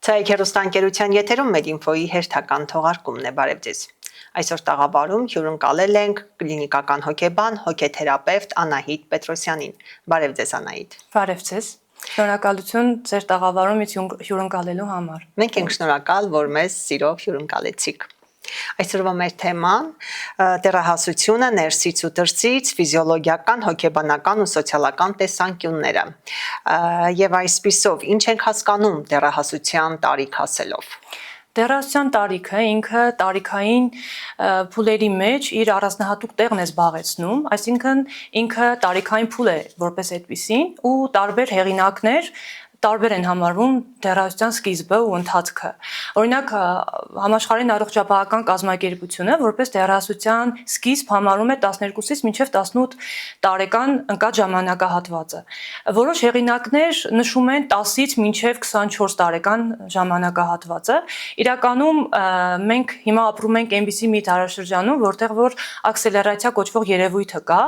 Ցայք հեռուստաընկերության եթերում Մեդինֆոյի հերթական թողարկումն է, բարև ձեզ։ Այսօր տաղավարում հյուրընկալել ենք կլինիկական հոգեբան, հոգեթերապևտ Անահիտ Պետրոսյանին։ Բարև ձեզ, Անահիտ։ Բարև ձեզ։ Շնորհակալություն ձեր տաղավարումից հյուրընկալելու համար։ Մենք ենք շնորհակալ, որ մեզ սիրով հյուրընկալեցիք։ Այսօրվա մեր թեման դեռահասությունը ներսից ու դրսից, ֆիզիոլոգիական, հոգեբանական ու սոցիալական տեսանկյունները։ Եվ այսպիսով, ինչ ենք հասկանում դեռահասության տարիք ասելով։ Դեռահասության տարիքը ինքը տարիքային փուլերի մեջ իր առանձնահատուկ տեղն է զբաղեցնում, այսինքն ինքը տարիքային փուլ է որպես այդպիսին ու տարբեր հեղինակներ տարբեր են համարվում դեռահասության սկիզբը ու ընթացքը։ Օրինակ, Համաշխարհային առողջապահական կազմակերպությունը որպես դեռահասության սկիզբ համարում է 12-ից մինչև 18 տարեկան ընկած ժամանակահատվածը։ Որոշ հեղինակներ նշում են 10-ից մինչև 24 տարեկան ժամանակահատվածը։ Իրականում մենք հիմա ապրում ենք այնպիսի մի դարաշրջանում, որտեղ որ աքսելերացիա կոչվող երևույթը կա,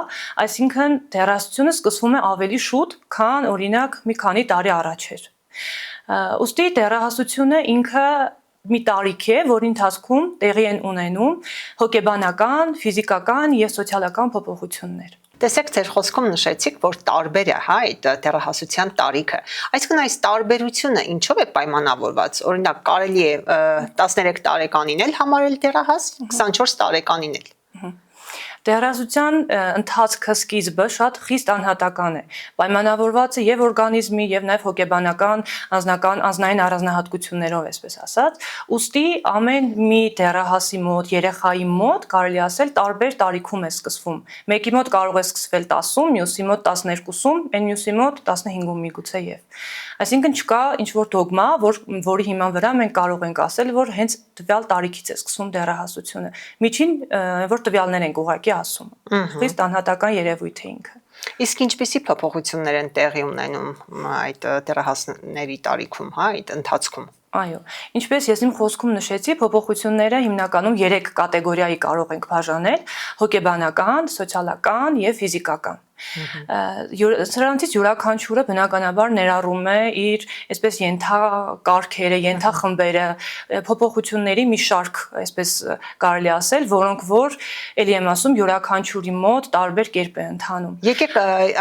այսինքն դեռահասությունը սկսվում է ավելի շուտ, քան օրինակ մի քանի տարի առաջ էր։ Ուստի դեռահասությունը ինքը մի տարիք է, որի ընթացքում տեղի են ունենում հոգեբանական, ֆիզիկական եւ սոցիալական փոփոխություններ։ Տեսեք, ձեր խոսքում նշեցիք, որ տարբեր է, հա, այդ դեռահասության տարիքը։ Այսինքն այս տարբերությունը ինչով է պայմանավորված։ Օրինակ, կարելի է 13 տարեկանին էլ համարել դեռահաս, 24 տարեկանին էլ։ Դեռահասության ընթացքը սկիզբը շատ խիստ անհատական է, պայմանավորված է եւ օրգանիզմի եւ նաեւ հոգեբանական, անձնային առանձնահատկություններով, այսպես ասած, ուստի ամեն մի դեռահասի մոտ, երեխայի մոտ կարելի ասել տարբեր տարիքում է սկսվում։ Մեկի մոտ կարող է սկսվել 10-ում, մյուսի մոտ 12-ում, այն մյուսի մոտ 15-ում միգուցե եւ։ Այսինքն չկա ինչ-որ դոգմա, որի հիման վրա մենք կարող ենք ասել, որ հենց տվյալ տարիքից է սկսվում դեռահասությունը։ Միջին որ տվյալներ ենք ուղղակի ասում։ Խիստ անհատական երևույթ է ինքը։ Իսկ ինչպիսի փոփոխություններ են տեղի ունենում այդ դեռահասների տարիքում, հա, այդ ընթացքում։ Այո, ինչպես ես իմ խոսքում նշեցի, փոփոխությունները հիմնականում 3 կատեգորիայի կարող ենք բաժանել՝ հոգեբանական, սոցիալական եւ ֆիզիկական։ Սրանցից յուրաքանչյուրը բնականաբար ներառում է իր այսպես ենթակարգերը, ենթախմբերը, փոփոխությունների մի շարք, այսպես կարելի ասել, որոնք որ ելի եմ ասում յուրաքանչյուրի մոտ տարբեր կերպ է ընթանում։ Եկեք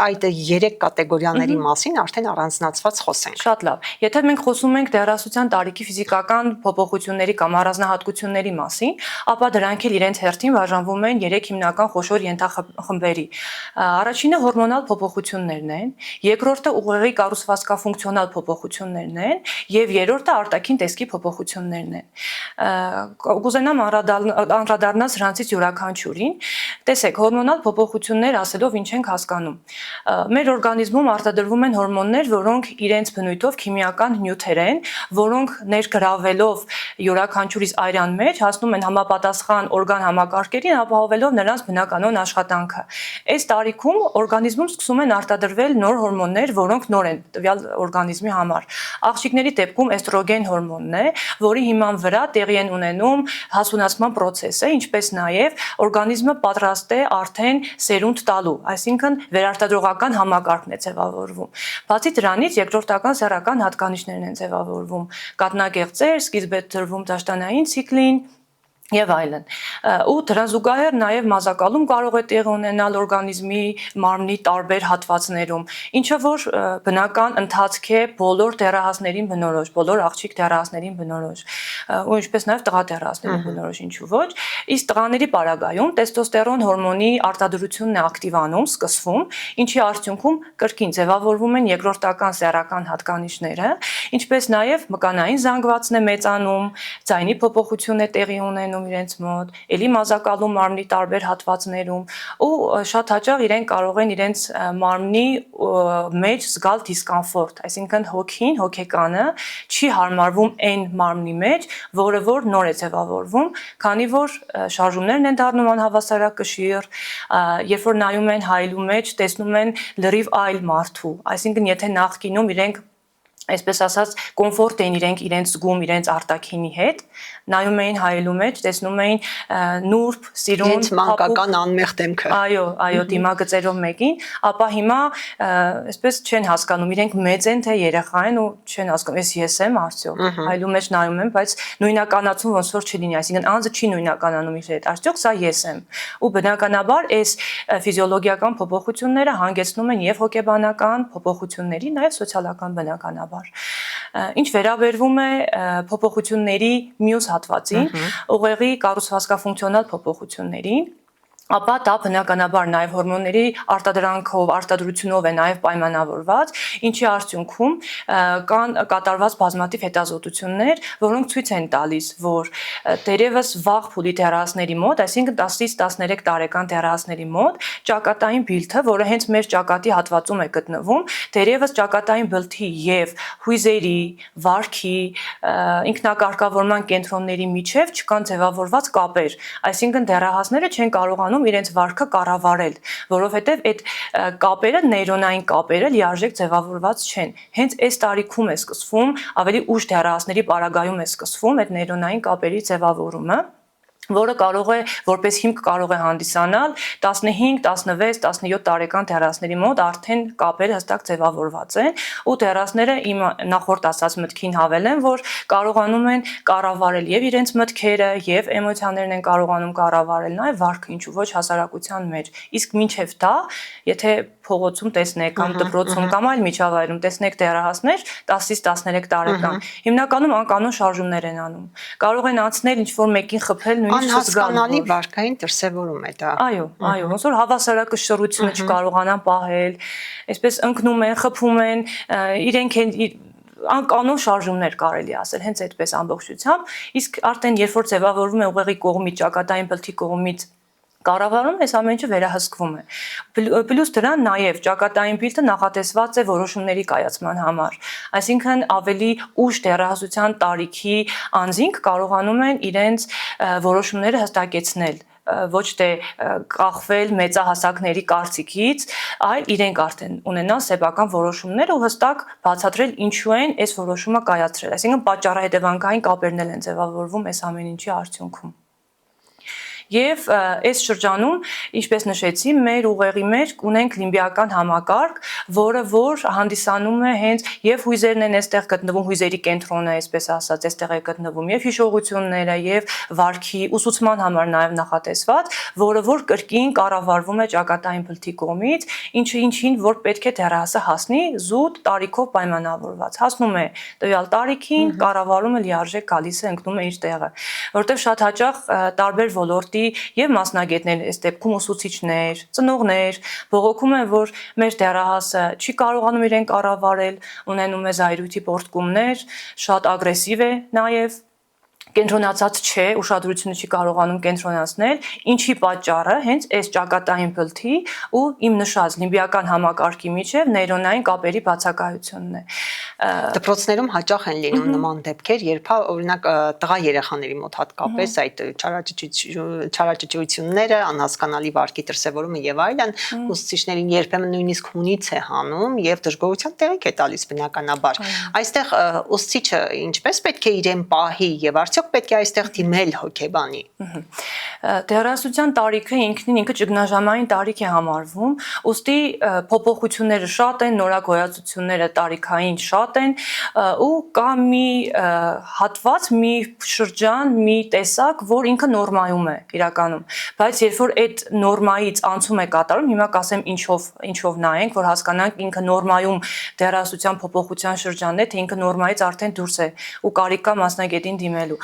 այդ 3 կատեգորիաների մասին արդեն առանձնացված խոսենք։ Շատ լավ։ Եթե մենք խոսում ենք դեռահասության տարիքի ֆիզիկական փոփոխությունների կամ առանձնահատկությունների մասին, ապա դրանք էլ իրենց հերթին բաժանվում են 3 հիմնական խոշոր ենթախմբերի։ Առաջինը հորմոնալ փոփոխություններն են, երկրորդը ուղեղի կառուցվածքաֆունկցիոնալ փոփոխություններն են եւ երրորդը արտաքին տեսքի փոփոխություններն են։ Կուզենամ անդրադառնալ սրանցից յուրաքանչյուրին։ Տեսեք, հորմոնալ փոփոխություններ ասելով ինչ ենք հասկանում։ Մեր օրգանիզմում արտադրվում են հորմոններ, որոնք իրենց բնույթով քիմիական նյութեր են, որոնք ներգրավելով յուրաքանչյուրիս այրան մեջ հասնում են համապատասխան օրգան համակարգերին, ապահովելով նրանց բնականon աշխատանքը։ Այս տարիքում օրգանիզմում սկսում են արտադրվել նոր հորմոններ, որոնք նոր են տվյալ օրգանիզմի համար։ Աղջիկների դեպքում էստրոգեն հորմոնն է, որի հիման վրա տեղի են ունենում հասունացման process-ը, ինչպես նաև օրգանիզմը պատրաստ է արդեն սերունդ տալու, այսինքն վերարտադրողական համակարգն է ձևավորվում։ Բացի դրանից երկրորդական սեռական հատկանիշներն են ձևավորվում, կաթնագեղձեր, սկիզբ է դրվում դաշտանային ցիկլին եւ այլն։ Ու դրան զուգահեռ նաեւ մազակալում կարող է տեղ ունենալ օրգանիզմի մարմնի տարբեր հատվածներում, ինչը որ բնական ընթացք է բոլոր դեռահասներին բնորոշ, բոլոր աղջիկ դեռահասներին բնորոշ, ու ինչպես նաեւ տղա դեռահասներին բնորոշ, ինչու ոչ։ Իսկ տղաների պարագայում տեստոստերոն հորմոնի արտադրությունն է ակտիվանում, սկսվում, ինչի արդյունքում կրկին ձևավորվում են երկրորդական սեռական հատկանիշները, ինչպես նաեւ մկանային զանգվածն է մեծանում, ձայնի փոփոխություն է տեղի ունենում իրենց մոտ, էլի մազակալում մարմնի տարբեր հատվածներում ու շատ հաճախ իրենք կարող են իրենց մարմնի մեջ զգալ դիսկոմֆորտ, այսինքն հոգին, հոգեկանը չի հարմարվում այն մարմնի մեջ, որը որ նոր է ձևավորվում, քանի որ շարժումներն են դառնում անհավասարակշիռ, երբ որ նայում են հայելու մեջ, տեսնում են լրիվ այլ մարդու, այսինքն եթե նախկինում իրենք այսպես ասած կոմֆորտ էին իրենց զգում իրենց արտաքինի հետ, նայում էին հայելու մեջ, տեսնում էին նուրբ, սիրուն, իրենց մանկական անմեղ դեմքը։ Այո, դիմագծերով մեկին, ապա հիմա այսպես չեն հասկանում, իրենք մեծ են թե երեխա են ու չեն հասկանում, ես եմ արդյոք, հայելու մեջ նայում եմ, բայց նույնականացում ոնց որ չլինի, այսինքն անձը չի նույնականանում իր հետ, արդյոք սա ես եմ։ Ու բնականաբար այս ֆիզիոլոգիական փոփոխությունները հանգեցնում են եւ հոգեբանական փոփոխությունների, նաեւ սոցիալական բնականաբար։ Ինչ վերաբերվում է փոփոխությունների մյուս հատվածին, ուղեղի կառուցվածքաֆունկցիոնալ փոփոխություններին, ապա դա բնականաբար նաև հորմոնների արտադրանքով, արտադրությունով է նաև պայմանավորված, ինչի արդյունքում կան կատարված բազմաթիվ հետազոտություններ, որոնք ցույց են տալիս, որ դերևս վաղ փուլի դեռահասների մոտ, այսինքն 10-ից 13 տարեկան դեռահասների մոտ, ճակատային բիլթը, որը հենց մեր ճակատի հատվածում է գտնվում, դերևս ճակատային բլթի եւ հույզերի, վարքի, ինքնակարգավորման կենտրոնների միջև չկան ձևավորված կապեր, այսինքն դեռահասները չեն կարողանում իրենց վարքը կառավարել, որովհետև այդ կապերը, նեյրոնային կապերը լիարժեք ձևավորված չեն։ Հենց այս տարիքում է սկսվում, ավելի ուշ դեռահասների պարագայում է սկսվում այդ նեյրոնային կապերի ձևավորումը, որը կարող է որպես հիմք կարող է հանդիսանալ 15, 16, 17 տարեկան դեռահասների մոտ արդեն կապերը հստակ ձևավորված են ու դեռահասները իմ նախորդ ասած մտքին հավելեն, որ կարողանում են կառավարել եւ իրենց մտքերը եւ էմոցիաներն են կարողանում կառավարել նաեւ վարքը, ինչու ոչ հասարակության մեջ։ Իսկ մինչեւ դա, եթե փողոցում տեսնեք կամ դպրոցում կամ այլ միջավայրում տեսնեք դեռահասներ 10-ից 13 տարեկան, հիմնականում անկանոն շարժումներ են անում։ Կարող են անցնել ինչ-որ մեկին խփել նույնիսկ անհասկանալի վարքային դրսևորում է դա։ Այո, ոնց որ հավասարակշռությունը չկարողանան պահել, այսպես ընկնում են, խփում են, իրենք են անկանոն շարժումներ կարելի ասել, հենց այդպես ամբողջությամբ, իսկ արդեն երբ որ ձևավորվում է ուղեղի կողմից, ճակատային բլթի կողմից կառավարում, այս ամեն ինչը վերահսկվում է։ Պլյուս դրան նաև ճակատային բիլթը նախատեսված է որոշումների կայացման համար։ Այսինքն ավելի ուշ դեռահասության տարիքի անձինք կարողանում են իրենց որոշումները հստակեցնել, ոչ թե կախվել մեծահասակների կարծիքից, այլ իրենք արդեն ունենան սեփական որոշումներ ու հստակ բացատրել ինչու են այս որոշումը կայացրել։ Այսինքն պատճառահետևանքային կապերն են ձևավորվում այս ամեն ինչի արդյունքում։ Եվ այս շրջանում, ինչպես նշեցի, մեր ուղեղի մեջ ունենք լիմբիական համակարգ, որը որ հանդիսանում է հենց եւ հույզերն են այստեղ գտնվում, հույզերի կենտրոնը, այսպես ասած, այստեղ է գտնվում եւ հիշողությունները եւ վարքի ուսուցման համար նաեւ նախատեսված, որը որ կրկին կառավարվում է ճակատային բլթի կողմից, ինչին որ պետք է դեռահասը հասնի զուտ տարիքով պայմանավորված։ Հասնում է տվյալ տարիքին, կառավարումը լիարժեք գալիս է, ընկնում է իր տեղը, որտեղ շատ հաճախ տարբեր ոլորտի եւ մասնագետներ, այս դեպքում ուսուցիչներ, ծնողներ բողոքում են, որ մեր դեռահասը չի կարողանում իրեն կառավարել, ունենում է զայրույթի պոռթկումներ, շատ ագրեսիվ է նաեւ կենտրոնացած չէ, ուշադրությունը չի կարողանում կենտրոնացնել, ինչի պատճառը հենց այս ճակատային բլթի ու իմ նշած լիմբիական համակարգի միջև նեյրոնային կապերի բացակայությունն է։ Դպրոցներում հաճախ են լինում նման դեպքեր, երբ օրինակ տղա երեխաների մոտ հատկապես այդ չարաճճիությունները, անհասկանալի վարքի դրսևորումը եւ այլն, ուսուցիչներին երբեմն նույնիսկ հունից է հանում եւ դժգոհության տեղիք է տալիս բնականաբար։ Այստեղ ուսուցիչը ինչպես պետք է իրեն պահի եւ արդյոք պետք է այստեղ դիմել հոգեբանի։ Դեռահասության տարիքը ինքը ճգնաժամային տարիք է համարվում, ուստի փոփոխությունները շատ են, նորագոյացությունները տարիքային շատ են ու կա մի հատված, մի շրջան, մի տեսակ, որ ինքը նորմայում է իրականում, բայց երբ որ այդ նորմայից անցում է կատարում, հիմա կասեմ ինչով նայենք, որ հասկանանք ինքը նորմայում դեռահասության փոփոխության շրջանն է, թե ինքը նորմայից արդեն դուրս է ու կարիք կա մասնագետին դիմելու։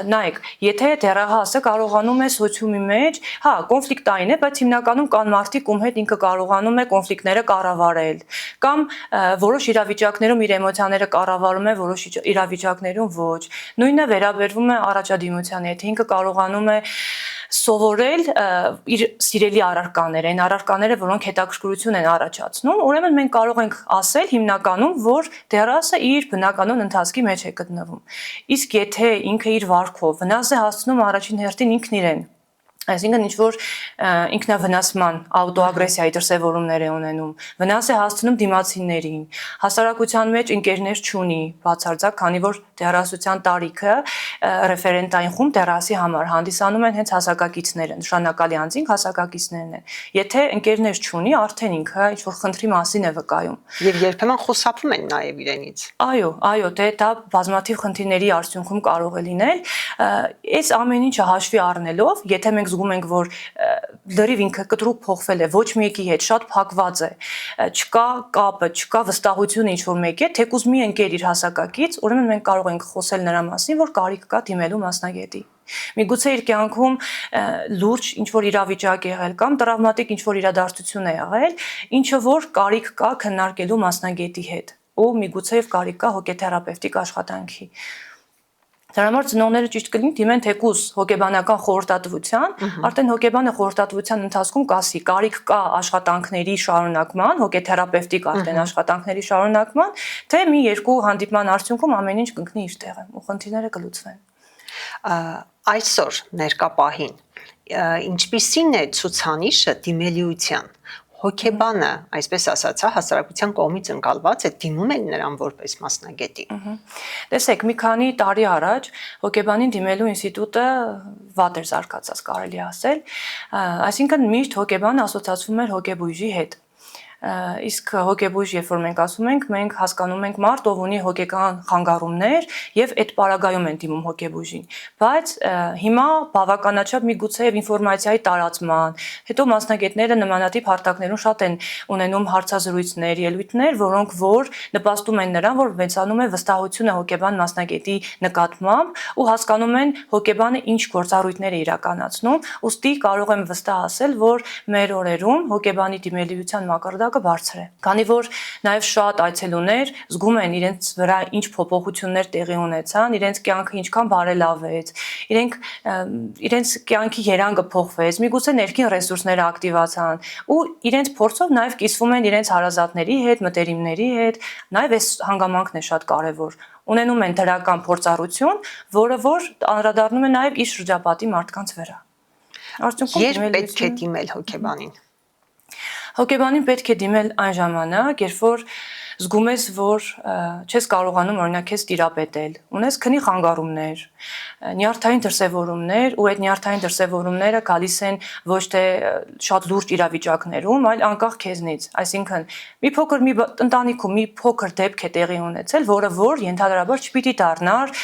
Նայեք, եթե դեռահասը կարողանում է սոցիումի մեջ, հա, կոնֆլիկտային է, բայց հիմնականում կան մարդիկ, ում հետ ինքը կարողանում է կոնֆլիկտները կառավարել, կամ որոշ իրավիճակներում իր էմոցիաները կառավարում է, որոշ իրավիճակներում ոչ։ Նույնը վերաբերվում է առաջադիմությանը, եթե ինքը կարողանում է սովորել իր սիրելի առարկաները, այն առարկաները, որոնք հետաքրքրություն են առաջացնում, ուրեմն մենք կարող ենք ասել հիմնականում, որ դեռահասը իր բնականon ընթացքի մեջ է գտնվում։ Իսկ եթե ինքը իր վարքով վնաս է հասցնում առաջին հերթին ինքն իրեն, Այսինքն ինչ որ ինքնավնասման, աուտոագրեսիայի դրսևորումներ է ունենում, վնաս է հասցնում դիմացիներին, հասարակության մեջ ընկերներ չունի, բացարձակ, քանի որ դեռահասության տարիքը ռեֆերենտային խումբ դեռահասի համար հանդիսանում են հենց հասակակիցները, նշանակալի անձինք հասակակիցներն են։ Եթե ընկերներ չունի, արդեն ինքը ինչ որ խնդրի մասին է վկայում։ Եվ երբեմն խուսափում են նաև իրենից։ Այո, դա բազմաթիվ խնդիրների արդյունքում կարող է լինել։ Այս ամեն ինչը հաշվի առնելով, եթե մենք զգում ենք, որ լրիվ ինքը կտրուկ փոխվել է, ոչ մեկի հետ շատ փակված է, չկա կապը, չկա վստահությունը ինչ որ մեկի հետ, թեկուզ մի ընկեր իր հասակակից, ուրեմն մենք կարող ենք խոսել նրա մասին, որ կարիք կա դիմելու մասնագետի։ Միգուցե իր կյանքում լուրջ ինչ որ իրավիճակ եղել կամ տրավմատիկ ինչ որ իրադարձություն է եղել, ինչը որ կարիք կա քննարկելու մասնագետի հետ, ու միգուցե եւ կարիք կա հոգեթերապևտիկ աշխատանքի։ Դրա համար ծնողները ճիշտ կլինի դիմեն թեկուզ հոգեբանական խորհրդատվության, արդեն հոգեբանը խորհրդատվության ընթացքում կասի կարիք կա աշխատանքների շարունակման, հոգեթերապևտիկ արդեն աշխատանքների շարունակման, թե մի երկու հանդիպման արդյունքում ամեն ինչ կընկնի իր տեղը ու խնդիրները կլուծվեն։ Այսօր ներկա պահին ինչպիսին է ցուցանիշը դիմելիության։ Հոգեբանը, այսպես ասացա, հասարակության կողմից ընկալված է, դիմում են նրան որպես մասնագետի։ Տեսեք, մի քանի տարի առաջ հոգեբանին դիմելու ինստիտուտը վատ էր զարգացած, կարելի ասել, այսինքն միշտ հոգեբանը ասոցացվում էր հոգեբույժի հետ։ Իսկ հոգեբույժ, երբ որ մենք ասում ենք, մենք հասկանում ենք մարդ, ով ունի հոգեկան խանգարումներ եւ այդ պարագայում են դիմում հոգեբույժին։ Բայց հիմա բավականաչափ միգուցե եւ ինֆորմացիայի տարածման, հետո մասնագետները նմանատիպ հարթակներում շատ են ունենում հարցազրույցներ, ելույթներ, որոնք որ նպաստում են նրան, որ մեծանում է վստահությունը հոգեբան մասնագետի նկատմամբ ու հասկանում են հոգեբանը ինչ գործառույթներ է իրականացնում, ուստի կարող եմ վստահ ասել, որ մեր օրերում հոգեբանի դիմելիության մակարդակը բարձր է։ Քանի որ նաև շատ այցելուներ զգում են իրենց վրա ինչ փոփոխություններ տեղի ունեցան, իրենց կյանքը ինչքան բարելավեց, իրենց կյանքի երանգը փոխվեց, միգուցե ներքին ռեսուրսները ակտիվացան ու իրենց փորձով նաև կիսվում են իրենց հարազատների հետ, մտերիմների հետ, նաև այս հանգամանքն է շատ կարևոր։ Ունենում են դրական փորձառություն, որը որ անդրադառնում է նաև իր շրջապատի մարդկանց վրա։ Երբ պետք է դիմել հոգեբանին։ Հոգեբանին պետք է դիմել այն ժամանակ, երբ որ զգում ես, որ չես կարողանում օրինակ քեզ տիրապետել, ունես քնի խանգարումներ, նյարդային դրսևորումներ, ու այդ նյարդային դրսևորումները գալիս են ոչ թե շատ լուրջ իրավիճակներում, այլ անկախ քեզնից, այսինքն մի փոքր մի ընտանիքում մի փոքր դեպք է տեղի ունեցել, որը որ ենթադրաբար չպիտի դառնար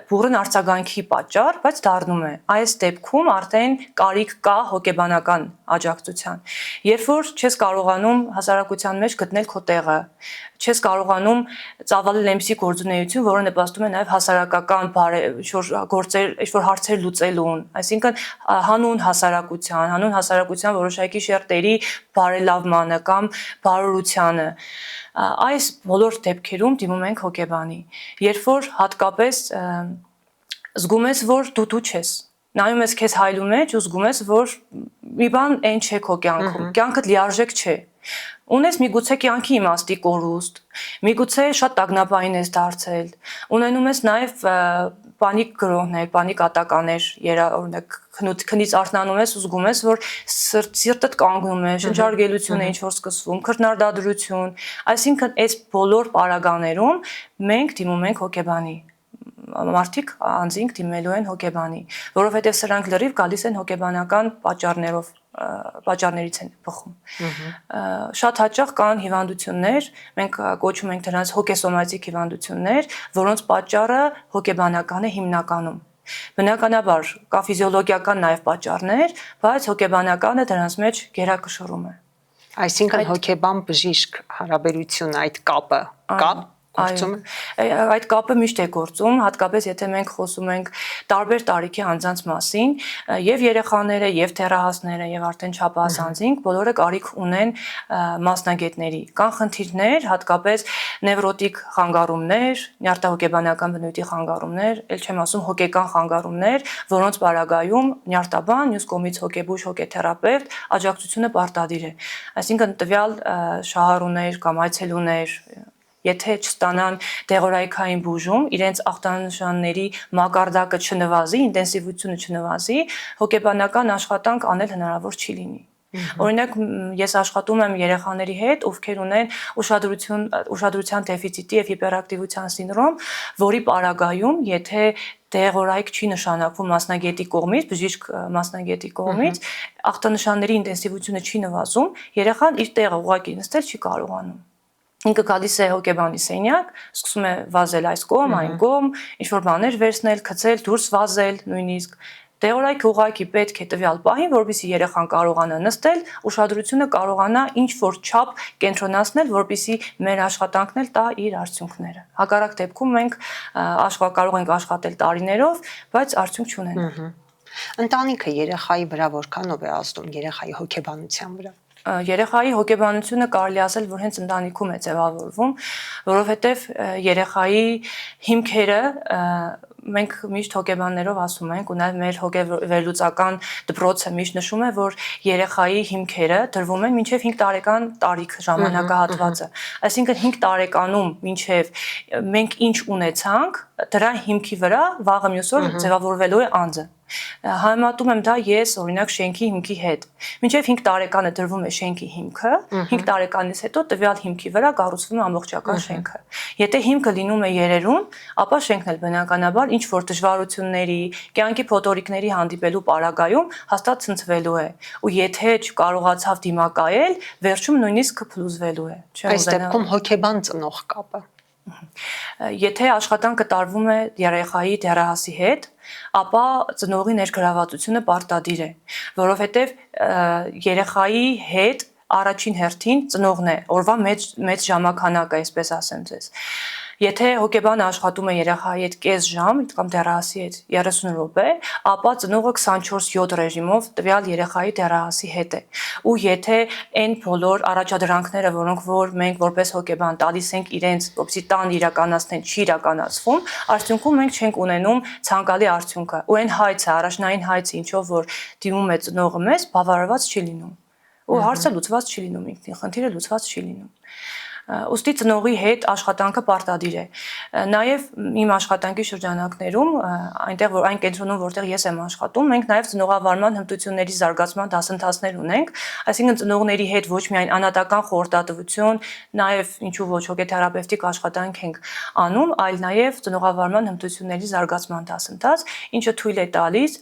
բուռն արձագանքի պատճառ, բայց դառնում է։ Այս դեպքում արդեն կարիք կա հոգեբանական աջակցության։ Երբ որ չես կարողանում հասարակության մեջ գտնել քո տեղը, չես կարողանում ծավալել այնպիսի գործունեություն, որը նպաստում է նաև հասարակական գործեր, ինչ-որ հարցեր լուծելուն, այսինքն հանուն հասարակության որոշակի շերտերի բարելավմանը կամ բարօրությանը։ Այս բոլոր դեպքերում դիմում ենք հոգեբանի։ Երբ որ հատկապես զգում ես, որ դու չես, նայում ես քեզ հայլու մեջ ու զգում ես, որ մի բան այն չէ քո կյանքում, կյանքդ լիարժեք չէ։ Ունես միգուցե կյանքի իմաստի կորուստ, միգուցե շատ տագնապային ես դարձել, ունենում ես նաև պանիկ գրոհներ, պանիկ ատականներ, օրինակ քնից արթնանում ես ու զգում ես, որ սիրտդ կանգնում է, շնչարգելություն է ինչ-որ սկսվում, քրտնարդադրություն, այսինքն այս բոլոր պարագաներում մենք դիմում ենք հոգեբանի։ Մարդիկ անձինք դիմելու են հոգեբանի, որովհետև սրանք լրիվ գալիս են հոգեբանական պատճառներից են բխում։ Շատ հաճախ կան հիվանդություններ, մենք կոչում ենք դրանց հոգեսոմատիկ հիվանդություններ, որոնց պատճառը հոգեբանական է հիմնականում։ Բնականաբար կա ֆիզիոլոգիական նաև պատճառներ, բայց հոգեբանականը դրանց մեջ գերակշռում է։ Այսինքն հոգեբան բժիշկ հարաբերությունը այդ կապը կա։ Այդ կապը միշտ է գործում, հատկապես եթե մենք խոսում ենք տարբեր տարիքի անձանց մասին, եւ երեխաները, եւ թերահասները, եւ արդեն չափահաս անձինք, բոլորը կարիք ունեն մասնագետների։ Կան խնդիրներ, հատկապես նևրոտիկ խանգարումներ, նյարդահոգեբանական բնույթի խանգարումներ, ել չեմ ասում հոգեկան խանգարումներ, որոնց պարագայում նյարդաբան, մյուս կողմից հոգեբույժ, հոգեթերապևտ աջակցությունը պարտադիր է։ Այսինքն տվյալ շահառուներ կամ այցելուներ Եթե չստանան դեղորայքային բուժում, իրենց ախտանշանների մակարդակը չնվազի, ինտենսիվությունը չնվազի, հոգեբանական աշխատանք անել հնարավոր չի լինի։ Օրինակ ես աշխատում եմ երեխաների հետ, ովքեր ունեն ուշադրության դեֆիցիտի եւ հիպերակտիվության սինդրոմ, որի պարագայում, եթե դեղորայք չի նշանակվում մասնագետի կողմից, բժիշկ մասնագետի կողմից, ախտանշանների ինտենսիվությունը չի նվազում, երեխան իր տեղը ուղղակի նստել չի կարողանում։ Ինքը գալիս է հոգեբանի սենյակ, սկսում է վազել այս կողմ, այն կողմ, ինչ-որ բաներ վերցնել, գցել, դուրս վազել, նույնիսկ դեղորայքը ուղղակի պետք է տվյալ պահին, որպեսզի երեխան կարողանա նստել, ուշադրությունը կարողանա ինչ-որ չափ կենտրոնացնել, որպեսզի մեր աշխատանքն էլ տա իր արդյունքները։ Հակառակ դեպքում մենք կարող ենք աշխատել տարիներով, բայց արդյունք չունենալ։ Ընտանիքը երեխայի վրա որքանով է ազդում երեխայի հոգեբանության վրա։ Երեխայի հոգեբանությունը կարելի ասել, որ հենց ընտանիքում է ձևավորվում, որովհետև երեխայի հիմքերը մենք միշտ հոգեբաններով ասում ենք, ու նաև մեր հոգեվերլուծական դպրոցը միշտ նշում է, որ երեխայի հիմքերը դրվում են մինչև 5 տարեկան տարիք ժամանակահատվածը։ Այսինքն 5 տարեկանում մինչև մենք ինչ ունեցանք, դրա հիմքի վրա վաղը մյուս օր ձևավորվելու է անձը։ Համեմատում եմ դա ես օրինակ շենքի հիմքի հետ։ Մինչև 5 տարեկանը դրվում է շենքի հիմքը, 5 տարեկանից հետո տվյալ հիմքի վրա կառուցվում է ամբողջական շենքը։ Եթե հիմքը լինում է երերուն, ապա շենքն էլ բնականաբար ինչ որ դժվարությունների, կյանքի փոթորիկների հանդիպելու պարագայում հաստատ ցնցվելու է։ Ու եթե չկարողացավ դիմակայել, վերջում նույնիսկ փլուզվելու է։ Այս դեպքում հոգեբան ծնող կապը։ Եթե աշխատանքը տարվում է երեխայի դեռահասի հետ, ապա ծնողի ներգրավվածությունը պարտադիր է, որովհետև երեխայի հետ առաջին հերթին ծնողն է, օրվա մեծ ժամանականակը, այսպես ասեմ ձեզ։ Եթե հոգեբանը աշխատում է երեխայի հետ կես ժամ կամ դեռահասի հետ 30 րոպե, ապա ծնողը 24/7 ռեժիմով տվյալ երեխայի դեռահասի հետ է։ Ու եթե այն բոլոր առաջադրանքները, որոնք որ մենք որպես հոգեբան տալիս ենք իրենց, որպեսզի տան իրականացնեն, չի իրականացվում, արդյունքում մենք չենք ունենում ցանկալի արդյունքը։ Ու այն հայցը, առաջնային հայցը, ինչով որ դիմում է ծնողը մեզ, բավարարված չի լինում։ Ու հարցը լուծված չի լինում, ինքնին խնդիրը լուծված չի լինում։ Ուստի ծնողի հետ աշխատանքը պարտադիր է։ Նաև իմ աշխատանքի շրջանակներում, այն կենտրոնում, որտեղ ես եմ աշխատում, մենք նաև ծնողավարման հմտությունների զարգացման դասընթացներ ունենք, այսինքն ծնողների հետ ոչ միայն անհատական խորհրդատվություն, նաև ինչու ոչ հոգեթերապևտիկ աշխատանք ենք անում, այլ նաև ծնողավարման հմտությունների զարգացման դասընթաց, ինչը թույլ է տալիս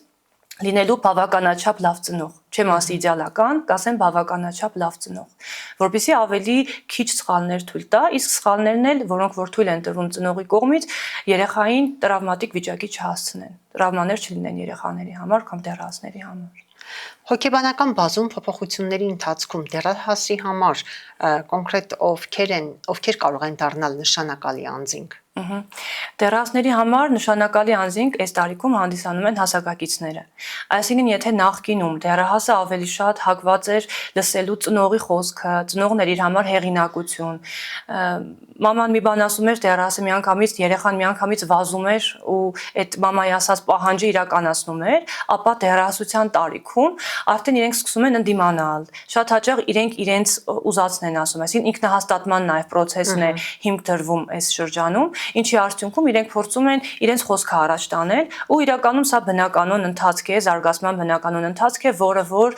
լինելու բավականաչափ լավ ծնող, չեմ ասի իդեալական, կասեմ բավականաչափ լավ ծնող, որպեսզի ավելի քիչ սխալներ թույլ տա, իսկ սխալներն էլ, որոնք որ թույլ են տրվում ծնողի կողմից, երեխային տրավմատիկ վիճակի չհասցնեն, տրավմաներ չլինեն երեխաների համար կամ դեռահասների համար։ Հոգեբանական բազում փոփոխությունների ընթացքում դեռահասի համար կոնկրետ ովքեր կարող են դառնալ նշանակալի անձինք։ Դեռահասների համար նշանակալի անձինք այս տարիքում հանդիսանում են հասակակիցները։ Այսինքն, եթե նախկինում դեռահասը ավելի շատ հակված էր լսելու ծնողի խոսքը, ծնողն էր իր համար հեղինակություն, մաման մի բան ասում էր, դեռահասը միանգամից երեխան միանգամից վազում էր ու այդ մամայի ասած պահանջը իրականացնում էր, ապա դեռահասության տարիքում արդեն իրենք սկսում են ընդդիմանալ։ Շատ հաճախ իրենք իրենց ուզածն են ասում, այսինքն ինքնահաստատման նաև process-ն է հիմք դրվում այս շրջանում, ինչի արդյունքում իրենք փորձում են իրենց խոսքը առաջ տանել ու իրականում սա բնականon ընթացք է, զարգացման բնականon ընթացք է, որը որ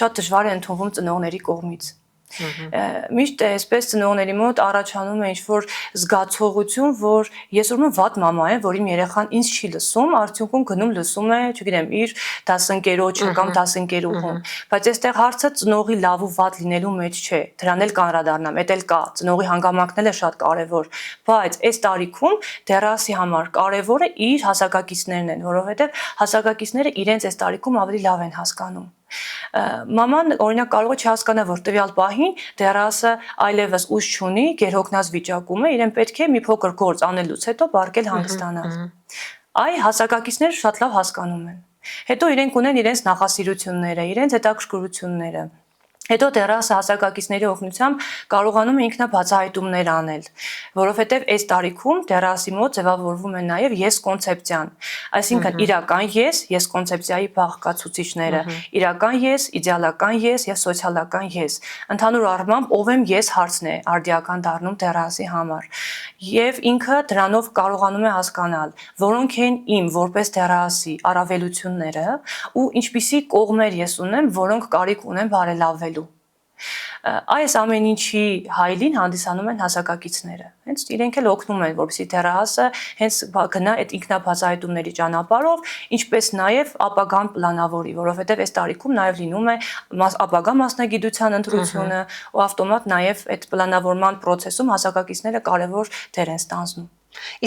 շատ դժվար է ընդունվում ծնողների կողմից։ Միշտ այսպես ծնողների մոտ առաջանում է ինչ-որ զգացողություն, որ ես ուրեմն վատ մամա եմ, որ իմ երեխան ինձ չի լսում, արդյունքում գնում լսում է, չգիտեմ, իր դասընկերոջը կամ դասընկերուհուն, բայց այստեղ հարցը ծնողի լավ ու վատ լինելու մեջ չէ, դրան էլ կանրադառնամ, դա էլ կա, ծնողի հանգամանքն էլ է շատ կարևոր, բայց այս տարիքում դեռահասի համար կարևորը իր հասակակիցներն են, որովհետև հասակակիցները իրենց այս տարիքում ավելի լավ են հասկանում։ Մաման օրինակ կարող է չհասկանա, որ տվյալ պահին դեռահասը այլևս ուժ չունի, գերհոգնած վիճակում է, իրեն պետք է մի փոքր գործ անելուց հետո բարգել հանգստանալ։ Այ հասակակիցները շատ լավ հասկանում են։ Հետո իրենք ունեն իրենց նախասիրությունները, իրենց հետաքրքրությունները։ Հետո դեռահասը հասակակիցների օգնությամբ կարողանում է ինքնաբացահայտումներ անել, որովհետև այս տարիքում դեռահասի մոտ ձևավորվում է նաև ես կոնցեպցիան, այսինքն իրական ես կոնցեպցիայի բաղկացուցիչները, իրական ես, իդեալական ես եւ սոցիալական ես։ Ընդհանուր առմամբ ով եմ ես հարցն է արդիական դառնում դեռահասի համար։ եւ ինքը դրանով կարողանում է հասկանալ, որոնք են իմ որպես դեռահասի առավելությունները ու ինչպիսի կողմեր ես ունեմ, որոնք կարիք ունեն բարելավելու։ Այս ամեն ինչի հայլին հանդիսանում են հասակակիցները։ Հենց իրենք էլ օգնում են, որպեսզի դեռահասը հենց գնա այդ ինքնաբացահայտումների ճանապարհով, ինչպես նաև ապագան պլանավորի, որովհետև այս տարիքում նաև լինում է ապագա մասնագիտության ընտրությունը ու ավտոմատ նաև այդ պլանավորման process-ում հասակակիցները կարևոր դեր են ստանձնում։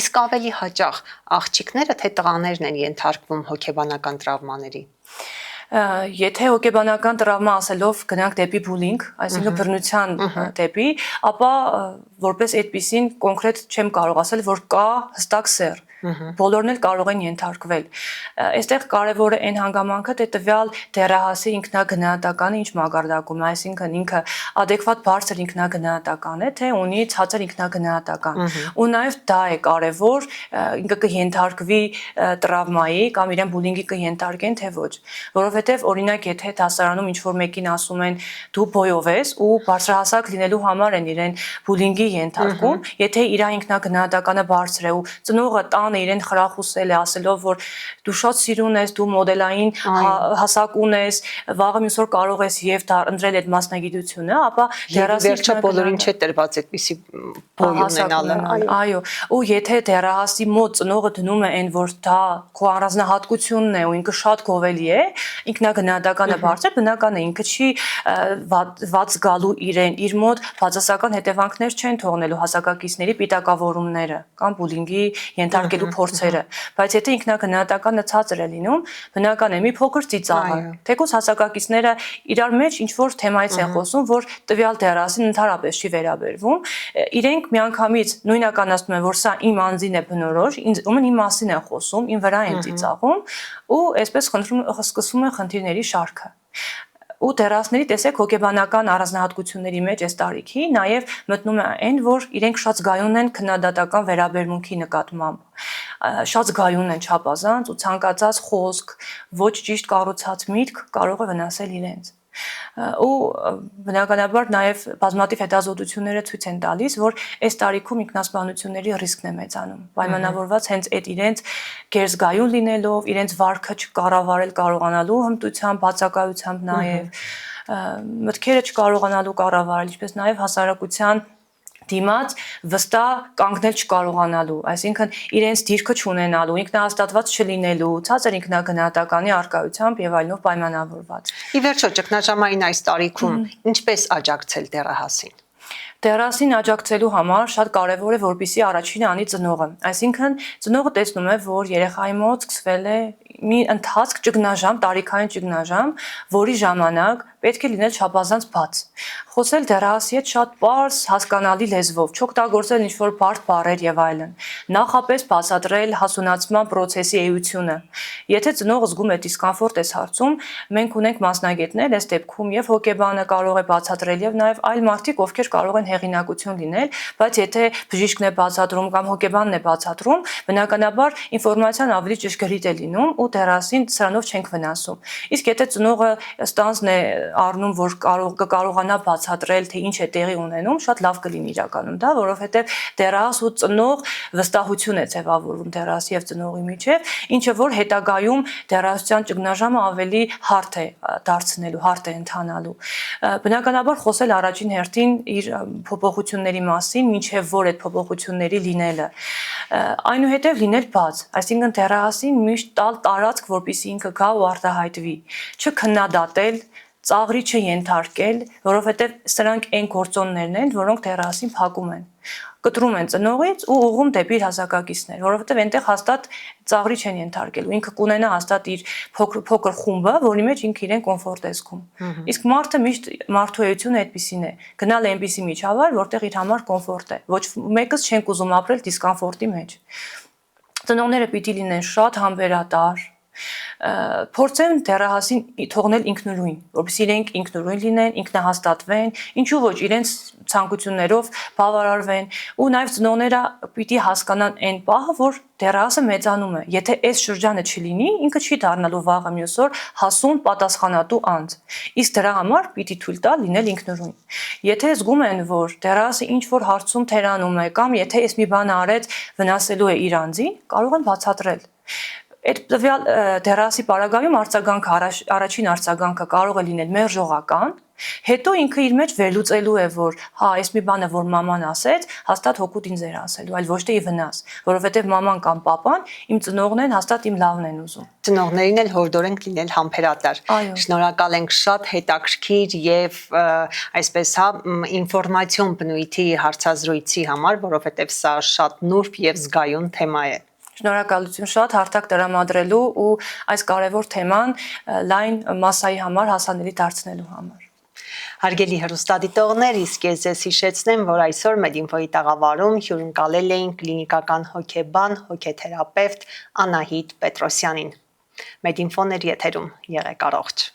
Իսկ ավելի հաճախ աղջիկները թե տղաներն են ենթարկվում հոգեբանական տրավմաների։ Եթե հոգեբանական տրավմա ասելով գնանք դեպի բուլինգ, այսինքն բռնության դեպի, ապա որպես այդպիսին կոնկրետ չեմ կարող ասել, որ կա հստակ սեռ։ Բոլորն էլ կարող են ենթարկվել։ Այստեղ կարևորը այն հանգամանքը, թե տվյալ դեռահասի ինքնագնահատականը ինչ մակարդակում է, այսինքն ինքը adekvat բարձր ինքնագնահատական է, թե ունի ցածր ինքնագնահատական։ Ու նաև դա է կարևոր, ինքը կհենթարկվի տրավմայի կամ իրեն բուլինգի կհենթարկեն, թե ոչ։ Որովհետև օրինակ եթե դասարանում ինչ-որ մեկին ասում են դու բոյով ես ու բարձրահասակ լինելու համար են իրեն բուլինգի ենթարկում, եթե իր ինքնագնահատականը բարձր է ու ծնողը տանը իրեն խրախուսել է ասելով որ դու շատ սիրուն ես, դու մոդելային հասակ ունես, վաղը մյուս օր կարող ես եւ դա ընտրել այդ մասնագիտությունը, ապա դեռասի վերջը բոլորին չէ տրված այդպիսի բոյ ունենալը։ Այո, ու եթե դեռահասի մոտ ծնողը դնում է այն որ դա քո առանձնահատկությունն է ու ինքը շատ գովելի է, ինքնագնահատականը բարձր, բնական է ինքը չի ված գալու իրեն իր մոտ բացասական հետևանքներ չեն թողնելու հասակակիցների պիտակավորումները կամ բուլինգի ենթարկելու փորձերը, բայց եթե ինքնագնահատականը ցածր է լինում, բնական է մի փոքր ծիծաղը, թեկուզ հասակակիցները իրար մեջ ինչ որ թեմայից են խոսում, որ տվյալ դեռասին ընդհանրապես չի վերաբերվում, իրենք միանգամից նույնականացնում են, որ սա իմ անձին է բնորոշ, ումն իմ մասին են խոսում, իմ վրա են ծիծաղում ու այսպես սկսվում է խնդիրների շարքը։ Ու դեռասների տեսեք հոգեբանական առանձնահատկությունների մեջ այս տարիքի նաև մտնում է այն, որ իրենք շատ զգայուն են քննադատական վերաբերմունքի նկատմամբ, շատ զգայուն են չափազանց ու ցանկացած խոսք, ոչ ճիշտ կառուցած միտք կարող է վնասել իրենց։ Ու բնականաբար նաև բազմաթիվ հետազոտությունները ցույց են տալիս, որ այս տարիքում ինքնասպանությունների ռիսկն է մեծանում, պայմանավորված հենց այդ իրենց գերզգայուն լինելով, իրենց վարքը չկառավարել կարողանալու հմտությամբ, բացակայությամբ նաև մտքերը չկարողանալու կառավարել, ինչպես նաև հասարակության դիմաց վստահ կանգնել չկարողանալու, այսինքն իրենց դիրքը չունենալու, ինքնահաստատված չլինելու, ցածր ինքնագնահատականի առկայությամբ եւ այլնով պայմանավորված։ Ի վերջո ճգնաժամային այս տարիքում ինչպես աջակցել դեռահասին։ Դեռասին աջակցելու համար շատ կարևոր է որպեսզի առաջինը անի ծնողը, այսինքն ծնողը տեսնում է, որ երեխայի մոտ սկսվել է մի ընթացք ճգնաժամ, տարիքային ճգնաժամ, որի ժամանակ պետք է լինել չափազանց բաց։ Խոսել դեռահասի հետ շատ պարզ, հասկանալի լեզվով, չօգտագործել ինչ-որ բարդ բառեր եւ այլն։ Նախապես բացատրել հասունացման process-ի էությունը։ Եթե ծնողը զգում է դիսկոմֆորտ այս հարցում, մենք ունենք մասնագետներ, այս դեպքում եւ հոգեբանը կարող է բացատրել եւ նաեւ այլ մարդիկ, ովքեր կարող են հեղինակություն լինել, բայց եթե բժիշկն է բացատրում կամ հոգեբանն է բացատրում, բնականաբար ինֆորմացիան ավելի ճշգրիտ է լինում ու դեռասին սրանով չենք վնասում։ Իսկ եթե ծնողը ստանձն է առնում, որ կարողանա բացատրել, թե ինչ է տեղի ունենում, շատ լավ կլինի իրականում դա, որովհետև դեռահաս ու ծնող վստահություն է ձևավորվում դեռահասի եւ ծնողի միջեւ, ինչը որ հետագայում դեռահասության ճգնաժամը ավելի հարթ է դարձնելու, հարթ է ընթանալու։ Բնականաբար խոսել առաջին հերթին իր փոփոխությունների մասին, ինչեւ որ այդ փոփոխությունների լինելը։ Այնուհետև լինել բաց, այսինքն դեռահասին միշտ տալ տարածք, որպեսզի ինքը գա ու արտահայտվի, չքննադատել, ծաղրի չենթարկել, որովհետև սրանք այն գործոններն են, որոնք դեռահասին փակում են։ Կտրում են ծնողից ու ուղղում դեպի իր հասակակիցներ, որովհետև այնտեղ հաստատ ծաղրի չեն ենթարկելու, ինքը կունենա հաստատ իր փոքր խումբը, որի մեջ ինքը իրեն կոմֆորտ է զգում։ Իսկ մարդը միշտ մարդու էությունը այդպեսին է, գնալ այնպիսի միջավայր, որտեղ իր համար կոմֆորտ է։ Ոչ մեկս չենք ուզում ապրել դիսկոմֆորտի մեջ։ Ծնողները պիտի լինեն շատ համբերատար, Փորձեն դեռահասին թողնել ինքնուրույն, որովհետեւ իրենք ինքնուրույն լինեն, ինքնահաստատվեն, ինչու ոչ իրենց ցանկություններով բավարարվեն ու նաև ծնողները պիտի հասկանան այն պահը, որ դեռահասը մեծանում է։ Եթե այս շրջանը չլինի, ինքը չի դառնալու վաղը մյուս օր հասուն պատասխանատու անձ։ Իսկ դրա համար պիտի թույլ տալ լինել ինքնուրույն։ Եթե զգում են, որ դեռահասը ինչ որ հարցում թերանում է կամ եթե այս մի բանը արեց վնասելու է իր անձին, կարող են բացատրել։ Այդ տվյալ դեռահասի պարագայում առաջին արձագանքը կարող է լինել մերժողական, հետո ինքը իր մեջ վերլուծելու է, որ հա, այս մի բանը, որ մաման ասեց, հաստատ հօգուտ ինձ էր ասելու, այլ ոչ թե ի վնաս, որովհետև մաման կամ պապան իմ ծնողն են, հաստատ իմ լավն են ուզում։ Ծնողներին էլ հորդորենք լինել համբերատար։ Շնորհակալ ենք շատ հետաքրքիր եւ այսպես հա ինֆորմացիոն բնույթի հարցազրույցի համար, որովհետև սա շատ նուրբ եւ զգայուն թեմա է։ Շնորհակալություն շատ հարթակ տրամադրելու ու այս կարևոր թեման լայն մասսայի համար հասանելի դարձնելու համար։ Հարգելի հեռուստադիտողներ, իսկ ես ձեզ հիշեցնեմ, որ այսօր Մեդինֆոյի տաղավարում հյուրընկալել էին կլինիկական հոգեբան, հոգեթերապևտ Անահիտ Պետրոսյանին։ Մեդինֆոն էր եթերում, եղեք առողջ։